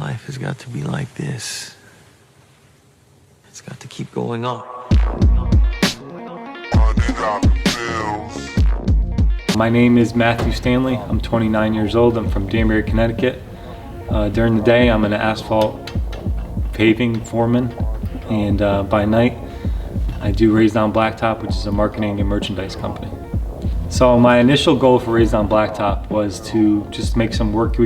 life has got to be like this. It's got to keep going up. My name is Matthew Stanley. I'm 29 years old. I'm from Danbury, Connecticut. During the day, I'm an asphalt paving foreman, and by night, I do Raised on Blacktop, which is a marketing and merchandise company. So my initial goal for Raised on Blacktop was to just make some work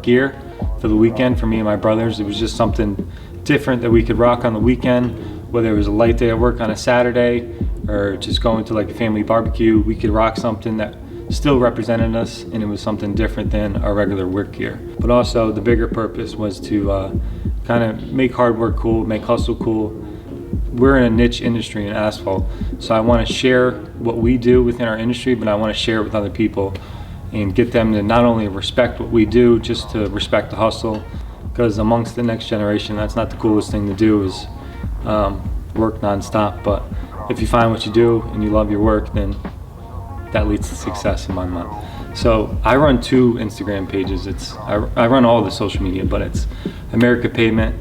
gear for the weekend for me and my brothers. It was just something different that we could rock on the weekend, whether it was a light day at work on a Saturday or just going to like a family barbecue. We could rock something that still represented us, and it was something different than our regular work gear. But also the bigger purpose was to kind of make hard work cool, make hustle cool. We're in a niche industry in asphalt, so I want to share what we do within our industry, but I want to share it with other people and get them to not only respect what we do, just to respect the hustle, because amongst the next generation, that's not the coolest thing to do, is work non-stop. But if you find what you do and you love your work, then that leads to success in my mind. So I run 2 Instagram pages. I run all the social media, but it's America Pavement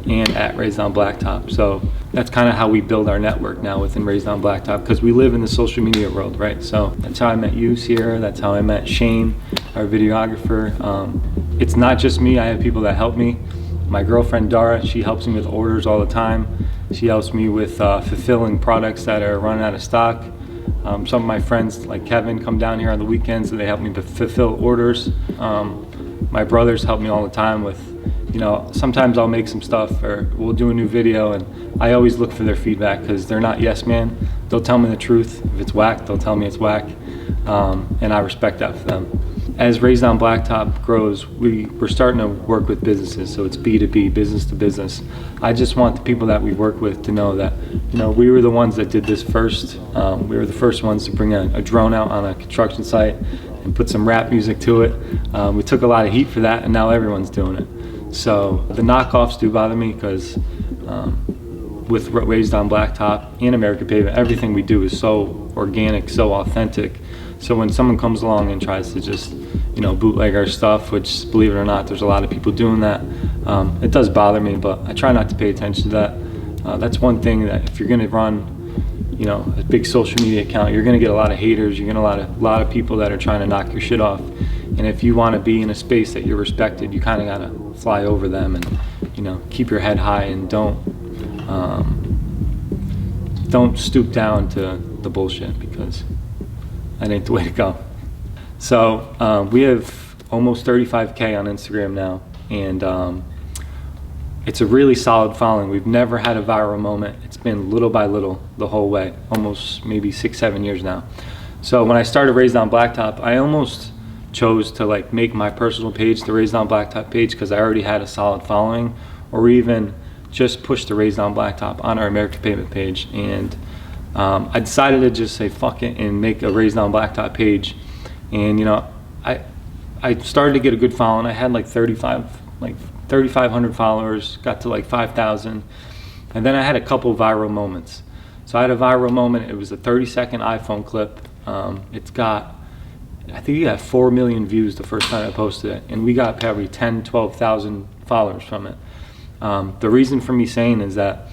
and at Raised on Blacktop. So that's kind of how we build our network now within Raised on Blacktop, because we live in the social media world, right? So that's how I met you, Sierra. That's how I met Shane, our videographer. It's not just me. I have people that help me. My girlfriend Dara, she helps me with orders all the time. She helps me with fulfilling products that are running out of stock. Some of my friends like Kevin come down here on the weekends and they help me fulfill orders. My brothers help me all the time with, you know, sometimes I'll make some stuff or we'll do a new video, and I always look for their feedback because they're not yes man. They'll tell me the truth. If it's whack, they'll tell me it's whack, and I respect that for them. As Raised on Blacktop grows, we're starting to work with businesses, so it's B2B, business to business. I just want the people that we work with to know that, you know, we were the ones that did this first. We were the first ones to bring a drone out on a construction site and put some rap music to it. We took a lot of heat for that, and now everyone's doing it. So the knockoffs do bother me, because with Raised on Blacktop and America Pavement, everything we do is so organic, so authentic. So when someone comes along and tries to just, you know, bootleg our stuff, which, believe it or not, there's a lot of people doing that, it does bother me, but I try not to pay attention to that. That's one thing that if you're going to run, you know, a big social media account, you're going to get a lot of haters. You're going to get a lot of people that are trying to knock your shit off. And if you want to be in a space that you're respected, you kind of got to fly over them and, you know, keep your head high and don't stoop down to the bullshit, because that ain't the way to go. So we have almost 35K on Instagram now, and it's a really solid following. We've never had a viral moment. It's been little by little the whole way, almost maybe 6-7 years now. So when I started Raised on Blacktop, I almost chose to like make my personal page the Raised on Blacktop page, because I already had a solid following, or even just push the Raised on Blacktop on our American Pavement page. And I decided to just say fuck it and make a Raised on Blacktop page. And you know, I started to get a good following. I had like 3,500 followers, got to like 5,000, and then I had a couple viral moments. So I had a viral moment. It was a 30-second iPhone clip. It's got, I think it got 4 million views the first time I posted it, and we got probably 10,000-12,000 followers from it. The reason for me saying is that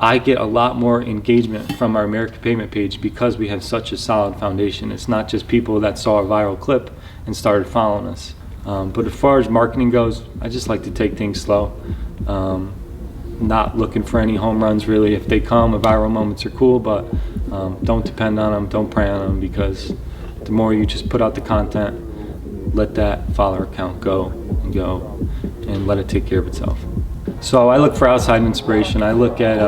I get a lot more engagement from our American Pavement page because we have such a solid foundation. It's not just people that saw a viral clip and started following us. But as far as marketing goes, I just like to take things slow. Not looking for any home runs really. If they come, viral moments are cool, but don't depend on them, don't prey on them, because the more you just put out the content, let that follower count go, and let it take care of itself. So I look for outside inspiration. I look at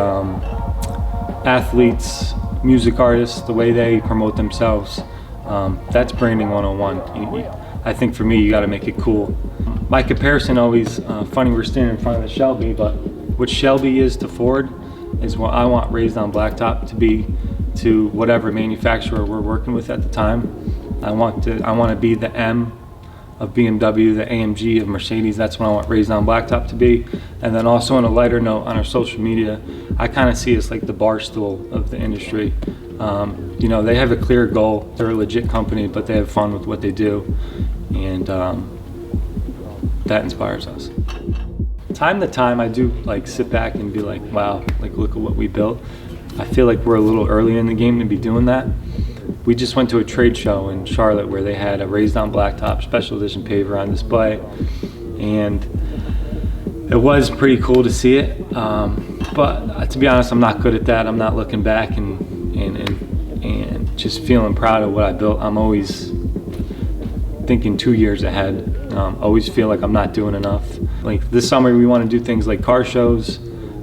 athletes, music artists, the way they promote themselves. That's branding 101. I think for me, you got to make it cool. My comparison always, funny we're standing in front of the Shelby, but what Shelby is to Ford is what I want Raised on Blacktop to be to whatever manufacturer we're working with at the time. I want to be the M of BMW, the AMG of Mercedes. That's what I want Raised on Blacktop to be. And then also on a lighter note, on our social media, I kind of see us like the Barstool of the industry. You know, they have a clear goal. They're a legit company, but they have fun with what they do, and that inspires us. Time to time, I do like sit back and be like, wow, like look at what we built. I feel like we're a little early in the game to be doing that. We just went to a trade show in Charlotte where they had a raised down blacktop special edition paver on display, and it was pretty cool to see it. But to be honest, I'm not good at that. I'm not looking back and just feeling proud of what I built. I'm always thinking 2 years ahead. Always feel like I'm not doing enough. Like this summer, we want to do things like car shows,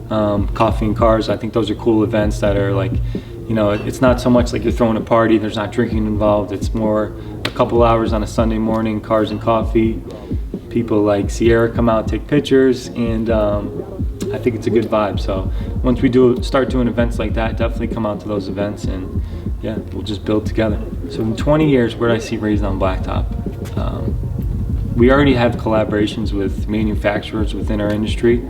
coffee and cars. I think those are cool events that are like, you know, it's not so much like you're throwing a party, there's not drinking involved. It's more a couple hours on a Sunday morning, cars and coffee. People like Sierra come out, take pictures, and I think it's a good vibe. So once we start doing events like that, definitely come out to those events, and yeah, we'll just build together. So in 20 years, where do I see Raised on Blacktop? We already have collaborations with manufacturers within our industry.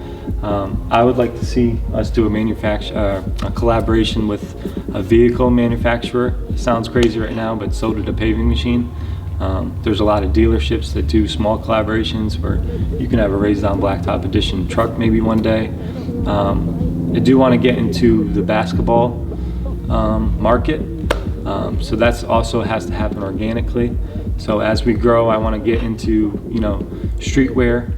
I would like to see us do a collaboration with a vehicle manufacturer. It sounds crazy right now, but so did a paving machine. There's a lot of dealerships that do small collaborations where you can have a Raised on Blacktop edition truck maybe one day. I do want to get into the basketball market, so that's also has to happen organically. So as we grow, I want to get into, you know, streetwear,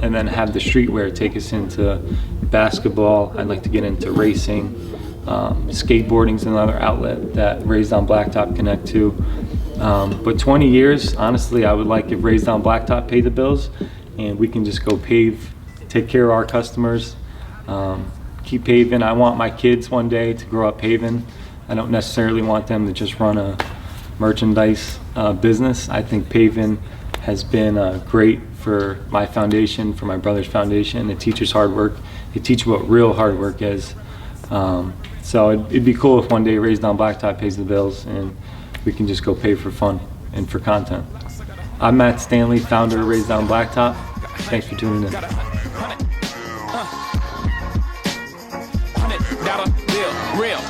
and then have the streetwear take us into basketball. I'd like to get into racing. Skateboarding's another outlet that Raised on Blacktop connect to. But 20 years, honestly, I would like if Raised on Blacktop pay the bills, and we can just go pave, take care of our customers, keep paving. I want my kids one day to grow up paving. I don't necessarily want them to just run a merchandise business. I think paving has been great for my foundation, for my brother's foundation. It teaches hard work. It teaches what real hard work is. So it'd be cool if one day Raised on Blacktop pays the bills and we can just go pay for fun and for content. I'm Matt Stanley, founder of Raised on Blacktop. Thanks for tuning in. $100 bill, real.